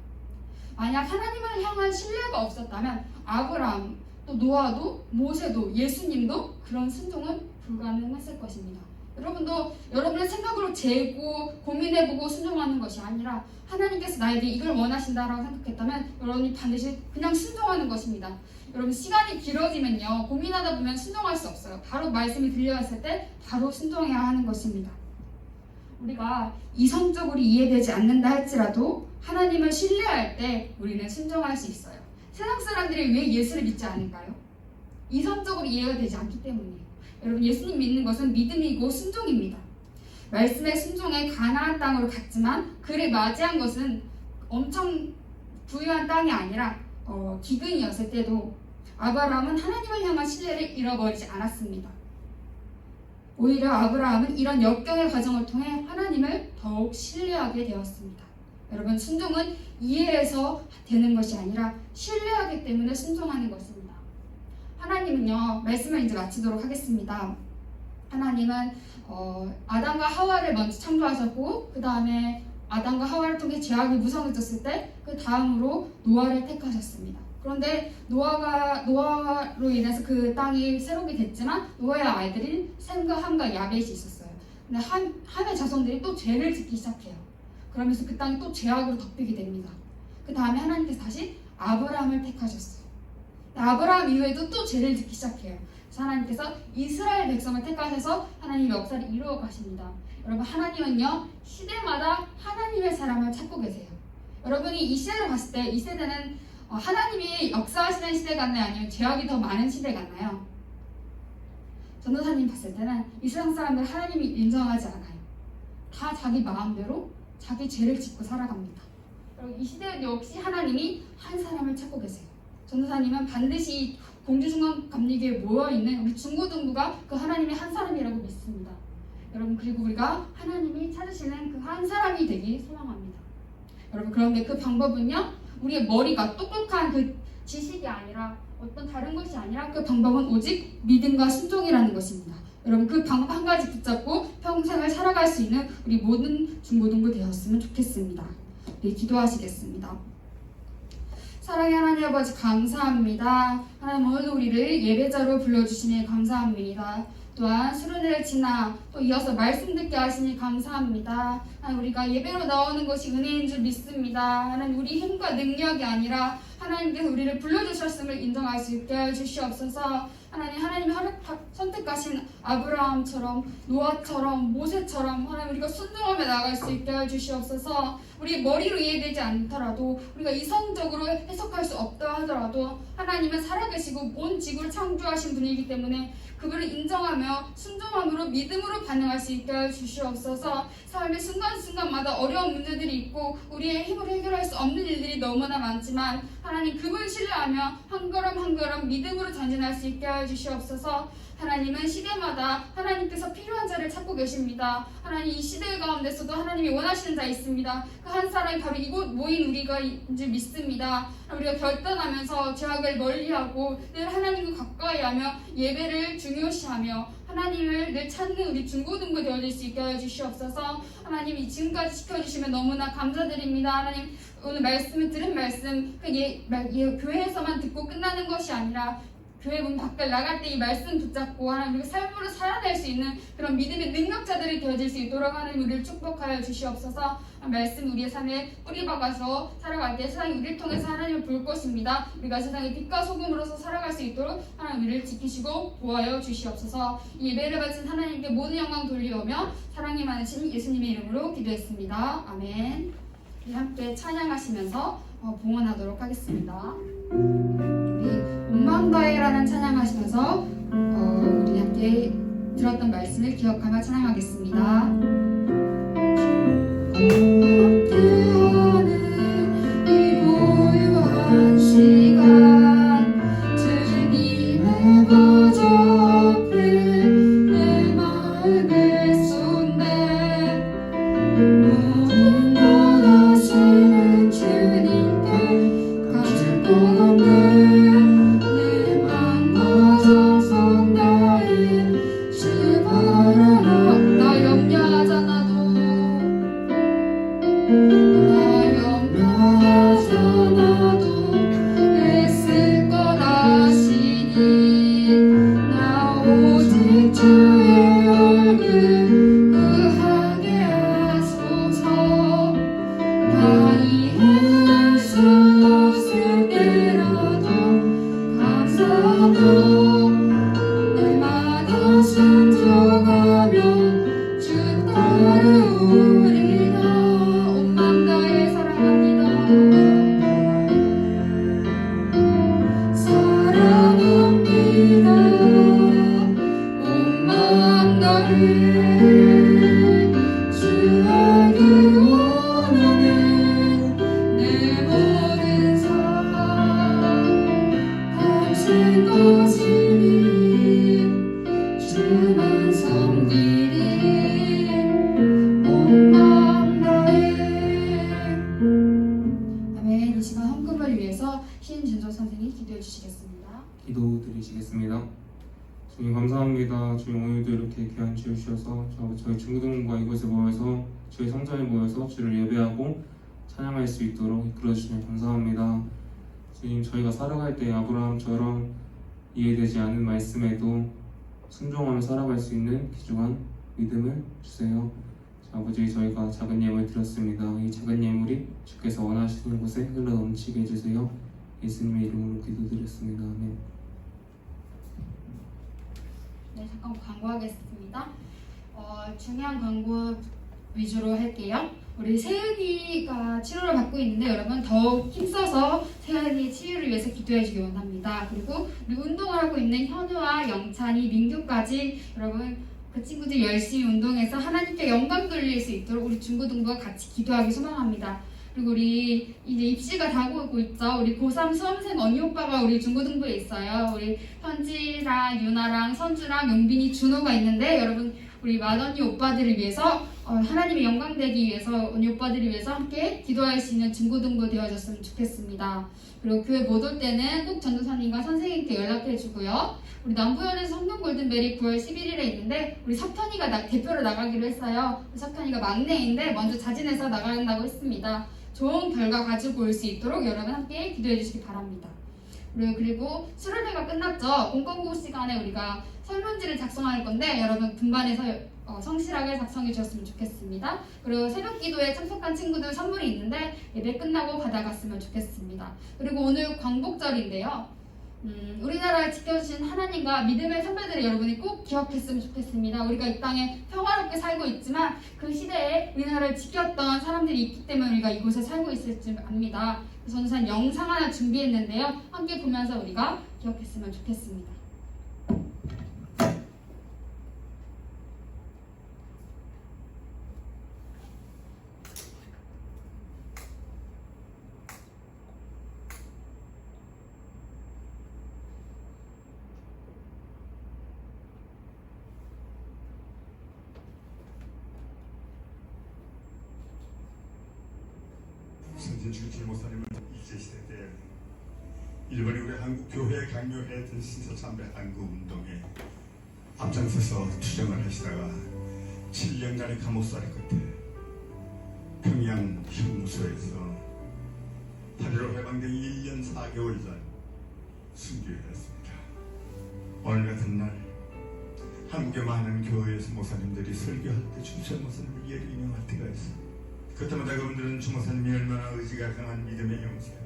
만약 하나님을 향한 신뢰가 없었다면 아브라함, 또 노아도, 모세도, 예수님도 그런 순종은 불가능했을 것입니다. 여러분도 여러분의 생각으로 재고 고민해보고 순종하는 것이 아니라 하나님께서 나에게 이걸 원하신다라고 생각했다면 여러분이 반드시 그냥 순종하는 것입니다. 여러분 시간이 길어지면요, 고민하다 보면 순종할 수 없어요. 바로 말씀이 들려왔을 때 바로 순종해야 하는 것입니다. 우리가 이성적으로 이해되지 않는다 할지라도 하나님을 신뢰할 때 우리는 순종할 수 있어요. 세상 사람들이 왜 예수를 믿지 않을까요? 이성적으로 이해가 되지 않기 때문이에요. 여러분, 예수님 믿는 것은 믿음이고 순종입니다. 말씀의 순종에 가나안 땅으로 갔지만 그를 맞이한 것은 엄청 부유한 땅이 아니라 기근이었을 때도 아브라함은 하나님을 향한 신뢰를 잃어버리지 않았습니다. 오히려 아브라함은 이런 역경의 과정을 통해 하나님을 더욱 신뢰하게 되었습니다. 여러분, 순종은 이해해서 되는 것이 아니라 신뢰하기 때문에 순종하는 것입니다. 하나님은요, 말씀을 이제 마치도록 하겠습니다. 하나님은 아담과 하와를 먼저 창조하셨고 그 다음에 아담과 하와를 통해 죄악이 무성해졌을 때 그 다음으로 노아를 택하셨습니다. 그런데 노아로 인해서 그 땅이 새롭게 됐지만 노아의 아이들인 셈과 함과 야벳이 있었어요. 근데 함의 자손들이 또 죄를 짓기 시작해요. 그러면서 그 땅이 또 죄악으로 덮이게 됩니다. 그 다음에 하나님께서 다시 아브라함을 택하셨어요. 아브라함 이후에도 또 죄를 짓기 시작해요. 그래서 하나님께서 이스라엘 백성을 택하셔서 하나님의 역사를 이루어 가십니다. 여러분, 하나님은요, 시대마다 하나님의 사람을 찾고 계세요. 여러분이 이 시대를 봤을 때 이 세대는 하나님이 역사하시는 시대 같나요? 아니면 죄악이 더 많은 시대 같나요? 전도사님 봤을 때는 이 세상 사람들 하나님이 인정하지 않아요. 다 자기 마음대로 자기 죄를 짓고 살아갑니다. 그리고 이 시대는 역시 하나님이 한 사람을 찾고 계세요. 전도사님은 반드시 공주중앙 감리교에 모여있는 우리 중고등부가 그 하나님의 한 사람이라고 믿습니다. 여러분, 그리고 우리가 하나님이 찾으시는 그 한 사람이 되기 소망합니다. 여러분, 그런데 그 방법은요, 우리의 머리가 똑똑한 그 지식이 아니라 어떤 다른 것이 아니라 그 방법은 오직 믿음과 순종이라는 것입니다. 여러분, 그 방법 한 가지 붙잡고 평생을 살아갈 수 있는 우리 모든 중고등부 되었으면 좋겠습니다. 네, 기도하시겠습니다. 사랑의 하나님 아버지, 감사합니다. 하나님, 오늘도 우리를 예배자로 불러주시니 감사합니다. 또 또한 수련회를 지나 또 이어서 말씀 듣게 하시니 감사합니다. 하나님, 우리가 예배로 나오는 것이 은혜인 줄 믿습니다. 하나님, 우리 힘과 능력이 아니라 하나님께서 우리를 불러주셨음을 인정할 수 있게 해주시옵소서. 하나님이 선택하신 아브라함처럼, 노아처럼, 모세처럼 하나님, 우리가 순종하며 나아갈 수 있게 해주시옵소서. 우리 머리로 이해되지 않더라도, 우리가 이성적으로 해석할 수 없다 하더라도 하나님은 살아계시고 온 지구를 창조하신 분이기 때문에 그분을 인정하며 순종함으로 믿음으로 반응할 수 있게 해주시옵소서. 삶의 순간순간마다 어려운 문제들이 있고 우리의 힘으로 해결할 수 없는 일들이 너무나 많지만 하나님, 그분을 신뢰하며 한 걸음 한 걸음 믿음으로 전진할 수 있게 해주시옵소서. 하나님은 시대마다 하나님께서 필요한 자를 찾고 계십니다. 하나님, 이 시대 가운데서도 하나님이 원하시는 자 있습니다. 그 한 사람이 바로 이곳 모인 우리가 인지 믿습니다. 우리가 결단하면서 죄악을 멀리하고 늘 하나님과 가까이하며 예배를 중요시하며 하나님을 늘 찾는 우리 중고등부 되어질 수 있게 해주시옵소서. 하나님, 지금까지 지켜주시면 너무나 감사드립니다. 하나님, 오늘 말씀을 들은 말씀 교회에서만 듣고 끝나는 것이 아니라 교회 문 밖을 나갈 때 이 말씀 붙잡고 하나님, 우리가 삶으로 살아낼 수 있는 그런 믿음의 능력자들이 되어질 수 있도록 하나님, 우리를 축복하여 주시옵소서. 말씀 우리의 삶에 뿌리박아서 살아갈 때 세상이 우리를 통해서 하나님을 볼 것입니다. 우리가 세상의 빛과 소금으로서 살아갈 수 있도록 하나님, 우리를 지키시고 보호하여 주시옵소서. 이 예배를 바친 하나님께 모든 영광 돌리오며 사랑이 많으신 예수님의 이름으로 기도했습니다. 아멘. 우리 함께 찬양하시면서 봉헌하도록 하겠습니다. 온마음다해라는 찬양하시면서 우리 함께 들었던 말씀을 기억하며 찬양하겠습니다. 함께하는 이 고요한 시간, 주님의 보좌 앞에 내 마음을 쏟네. 모든 것 아시는 주님께 감출 것 없는 기도드리시겠습니다. 주님 감사합니다. 주님 오늘도 이렇게 귀한 주를 주셔서 저희 중고등부가 이곳에 모여서 저희 성전에 모여서 주를 예배하고 찬양할 수 있도록 이끌어주시니 감사합니다. 주님, 저희가 살아갈 때 아브라함처럼 이해되지 않는 말씀에도 순종하며 살아갈 수 있는 귀중한 믿음을 주세요. 아버지, 저희가 작은 예물 드렸습니다. 이 작은 예물이 주께서 원하시는 곳에 흘러 넘치게 해주세요. 예수님의 이름으로 기도드렸습니다. 아멘. 네, 잠깐 광고하겠습니다. 중요한 광고 위주로 할게요. 우리 세은이가 치료를 받고 있는데 여러분 더욱 힘써서 세은이의 치유를 위해서 기도해 주기 원합니다. 그리고 우리 운동을 하고 있는 현우와 영찬이, 민규까지 여러분 그 친구들 열심히 운동해서 하나님께 영광 돌릴 수 있도록 우리 중고등부가 같이 기도하기 소망합니다. 그리고 우리 이제 입시가 다가오고 있죠. 우리 고3 수험생 언니 오빠가 우리 중고등부에 있어요. 우리 현지랑 유나랑 선주랑 용빈이, 준호가 있는데 여러분 우리 맏언니 오빠들을 위해서 하나님의 영광 되기 위해서 언니 오빠들을 위해서 함께 기도할 수 있는 중고등부 되어줬으면 좋겠습니다. 그리고 교회 못 올 때는 꼭 전도사님과 선생님께 연락해 주고요. 우리 남부현에서 성경 골든벨이 9월 11일에 있는데 우리 석현이가 대표로 나가기로 했어요. 석현이가 막내인데 먼저 자진해서 나간다고 했습니다. 좋은 결과 가지고 올 수 있도록 여러분 함께 기도해 주시기 바랍니다. 그리고 수련회가 끝났죠. 공권고 시간에 우리가 설문지를 작성할 건데 여러분 분반해서 성실하게 작성해 주셨으면 좋겠습니다. 그리고 새벽 기도에 참석한 친구들 선물이 있는데 예배 끝나고 받아갔으면 좋겠습니다. 그리고 오늘 광복절인데요. 우리나라를 지켜주신 하나님과 믿음의 선배들을 여러분이 꼭 기억했으면 좋겠습니다. 우리가 이 땅에 평화롭게 살고 있지만 그 시대에 우리나라를 지켰던 사람들이 있기 때문에 우리가 이곳에 살고 있을 줄 압니다. 그래서 저는 영상 하나 준비했는데요. 함께 보면서 우리가 기억했으면 좋겠습니다. 선진 주기철 목사님은 일제시대 때 일본이 우리 한국 교회에 강요했던 신사참배 한국 운동에 앞장서서 투쟁을 하시다가 7년간의 감옥살이 끝에 평양 형무소에서 8.15 해방되기 1년 4개월 전 순교했습니다. 오늘 같은 날 한국의 많은 교회에서 목사님들이 설교할 때 주기철 목사님을 예로 인용할 때가 있어요. 그때마다 그분들은 주목사님이 얼마나 의지가 강한 믿음의 영세요.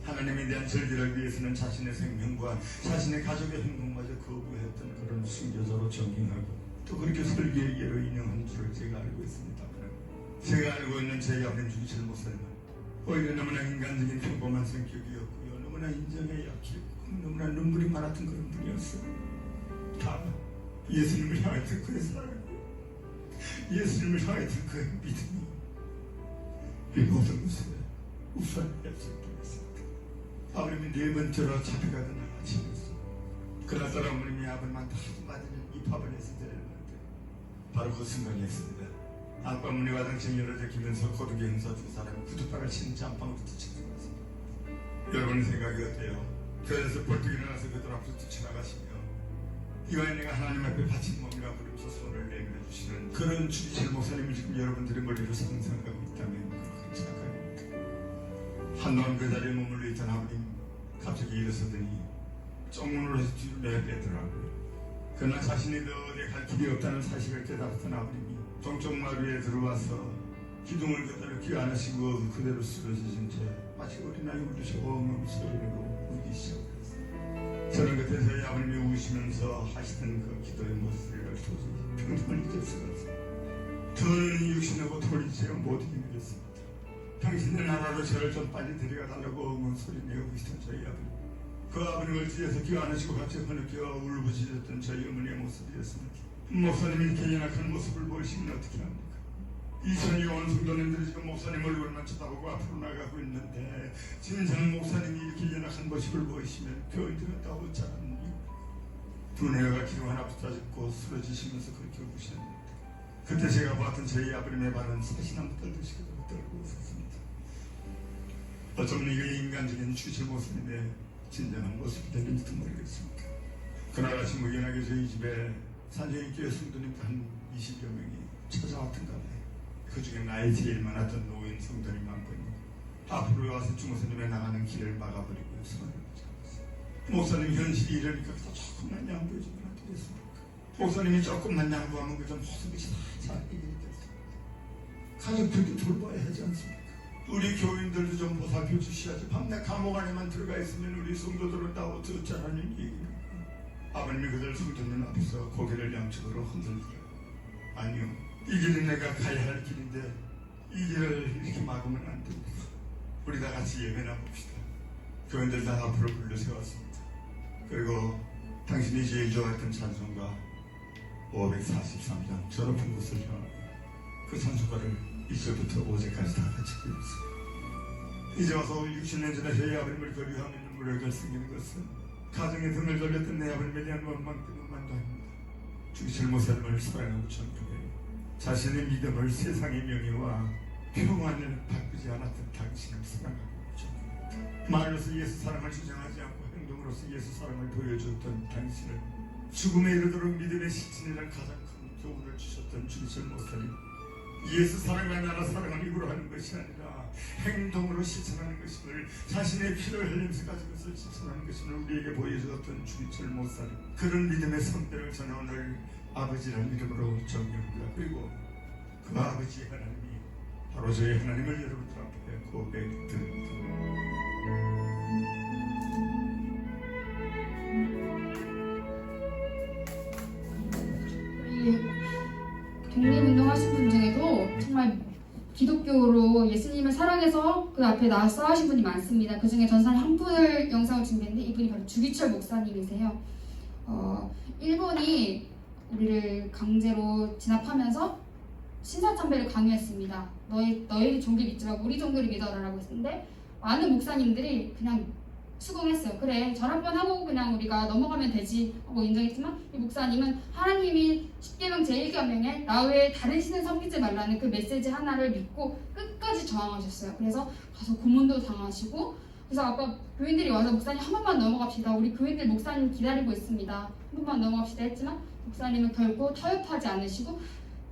하나님에 대한 절기를 위해서는 자신의 생명과 자신의 가족의 행복마저 거부했던 그런 순교자로 존경하고 또 그렇게 설교의 예로 인용한 줄을 제가 알고 있습니다. 제가 알고 있는 저희 아버님 주기철 목사님은 오히려 너무나 인간적인 평범한 성격이었고요. 너무나 인정에 약했고 너무나 눈물이 많았던 그런 분이었어요. 다 예수님을 향했던 그의 사랑이고 예수님을 향했던 그의 믿음이 이 모든 것에 우선이었을 뿐이었습니다. 아버님이 네 번째로 잡혀가던 아침이었습니다. 그날따라 어머님이 아버님한테 하도 맞은 입합을 해서 드렸는데 바로 그 순간이었습니다. 안방문이 와당층 열어져 기면서 고르게 형사 두 사람이 구두발을 친 짬방으로 뛰쳐나갔습니다. 여러분 생각이 어때요? 교회에서 벌떡 일어나서 그들 앞으로 뛰쳐나가시며 이와에 내가 하나님 앞에 바친 몸이라 부르면서 손을 내밀어 주시는 그런 주기철 목사님을 지금 여러분들의 머리로 상상하고 있다면 그렇게 착각입니다. 한동안 그 자리에 머물러 있던 아버님 갑자기 일어서더니 쪽문으로 해서 뒤로 내빼더라고요. 그러나 자신이 어디에 갈 길이 없다는 사실을 깨달았던 아버님이 동쪽 마루에 들어와서 기둥을 그대로 귀 안으시고 그대로 쓰러지신 채 마치 어린아이 울듯이 엉엉 소리로 울기 시작했어요. 저는 그때 저희 아버님이 우시면서 하시던 그 기도의 모습을 도저히 평생을 잊을 수가 없어요. 저는 육신하고 돌이 제가 못 이기겠습니다. 당신의 나라로 저를 좀 빨리 데려가달라고 엉엉 소리 내고 계시던 저희 아버님. 그 아버님을 뒤에서 귀 안으시고 같이 흐느껴 울부짖었던 저희 어머니의 모습이었습니다. 목사님이 이렇게 연약한 모습을 보시면 어떻게 합니까? 이천이 온 성도님들이 지금 목사님 얼굴만 쳐다보고 앞으로 나가고 있는데 진정 목사님이 이렇게 연약한 모습을 보이시면 교인들은 다 어쩌는 두뇌가 기름 하나 붙잡고 쓰러지시면서 그렇게 우시는데 그때 제가 봤던 저희 아버님의 발은 사시나무 떨듯이 떨고 있었습니다. 어쩌면 이게 인간적인 주기철 목사님의 진정한 모습이 되는지도 모르겠습니다. 그날 아침 무견하게 저희 집에 산정인교회 성도님들 한 20여 명이 찾아왔던가 봐요. 그 중에 나이 제일 많았던 노인 성도님 한 분이 앞으로 와서 주목사님의 나가는 길을 막아버리고 손을 붙잡았어요. 목사님 현실이 이러니까 그저 조금만 양보해주면 안 되겠습니까? 목사님이 조금만 양보하면 그저 모든 것이 다 잘 해결되겠습니다. 가족들도 돌봐야 하지 않습니까? 우리 교인들도 좀 보살펴 주셔야지. 밤낮 감옥 안에만 들어가 있으면 우리 성도들은 다 어쩌라는 얘기입니까? 아버님이 그들 성도님 앞에서 고개를 양쪽으로 흔들더라고요. 아니요, 이 길은 내가 가야 할 길인데 이 길을 이렇게 막으면 안 됩니다. 우리 다 같이 예배나 봅시다. 교인들 다 앞으로 불러 세웠습니다. 그리고 당신이 제일 좋아했던 찬송가 543장 저 높은 곳을 향하고 그 찬송가를 1절부터 5절까지 다 같이 불렀습니다. 이제 와서 60년 전에 저희 아버님을 거류하며 눈물을 결승기는 것은 가정의 등을 돌렸던 내 아버님에 대한 원망 때문만도 아닙니다. 주기철 목사님을 사랑하고 존경해요. 자신의 믿음을 세상의 명예와 평안을 바꾸지 않았던 당신을 사랑하고 존경합니다. 말로서 예수 사랑을 주장하지 않고 행동으로서 예수 사랑을 보여줬던 당신을 죽음에 이르도록 믿음의 실천이란 가장 큰 교훈을 주셨던 주기철 목사님. 예수 사랑과 나라 사랑을 입으로 하는 것이 아니라 행동으로 실천하는 것임을, 자신의 피를 흘리면서 가진 것을 실천하는 것임을 우리에게 보여주었던 주기철 목사님, 그런 믿음의 성대를 저는 오늘 아버지라는 이름으로 정의합니다. 그리고 그 아버지의 하나님이 바로 저희 하나님을 여러분들 앞에 고백드립니다. 우리 독립운동 하신 분 중에도 정말 기독교로 예수님을 사랑해서 그 앞에 나와서 하신 분이 많습니다. 그 중에 전사님 한 분을 영상을 준비했는데 이분이 바로 주기철 목사님이세요. 일본이 우리를 강제로 진압하면서 신사참배를 강요했습니다. 너희 종교 믿지 말고 우리 종교를 믿어라라고 했는데 많은 목사님들이 그냥 수긍했어요. 그래, 절 한 번 하고 그냥 우리가 넘어가면 되지 하고 인정했지만, 이 목사님은 하나님이 10계명 제1계명에 나 외에 다른 신을 섬기지 말라는 그 메시지 하나를 믿고 끝까지 저항하셨어요. 그래서 가서 고문도 당하시고, 그래서 아까 교인들이 와서 목사님 한 번만 넘어갑시다, 우리 교인들 목사님 기다리고 있습니다, 한 번만 넘어갑시다 했지만 목사님은 결코 타협하지 않으시고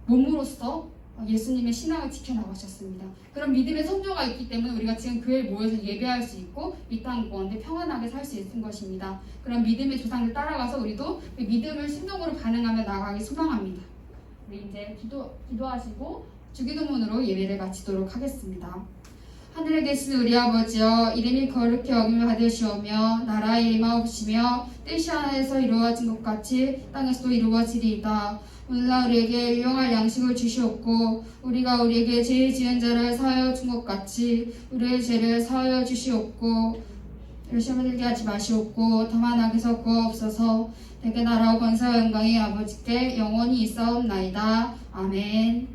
몸으로써 예수님의 신앙을 지켜나가셨습니다. 그런 믿음의 성조가 있기 때문에 우리가 지금 교회에 모여서 예배할 수 있고 이 땅 가운데 평안하게 살 수 있는 것입니다. 그런 믿음의 조상들 따라가서 우리도 그 믿음을 심정으로 반응하며 나아가기 소망합니다. 우리 이제 기도하시고 주기도문으로 예배를 마치도록 하겠습니다. 하늘에 계신 우리 아버지여, 이름이 거룩히 여김을 받으시오며 나라의 임하옵시며 뜻이 하늘에서 이루어진 것 같이 땅에서도 이루어지리이다. 오늘날 우리에게 유용할 양식을 주시옵고 우리가 우리에게 죄 지은 자를 사하여 준 것 같이 우리의 죄를 사하여 주시옵고 열심히 들게 하지 마시옵고 다만 악에서 구하옵소서. 내게 나라와 권세와 영광이 아버지께 영원히 있사옵나이다. 아멘.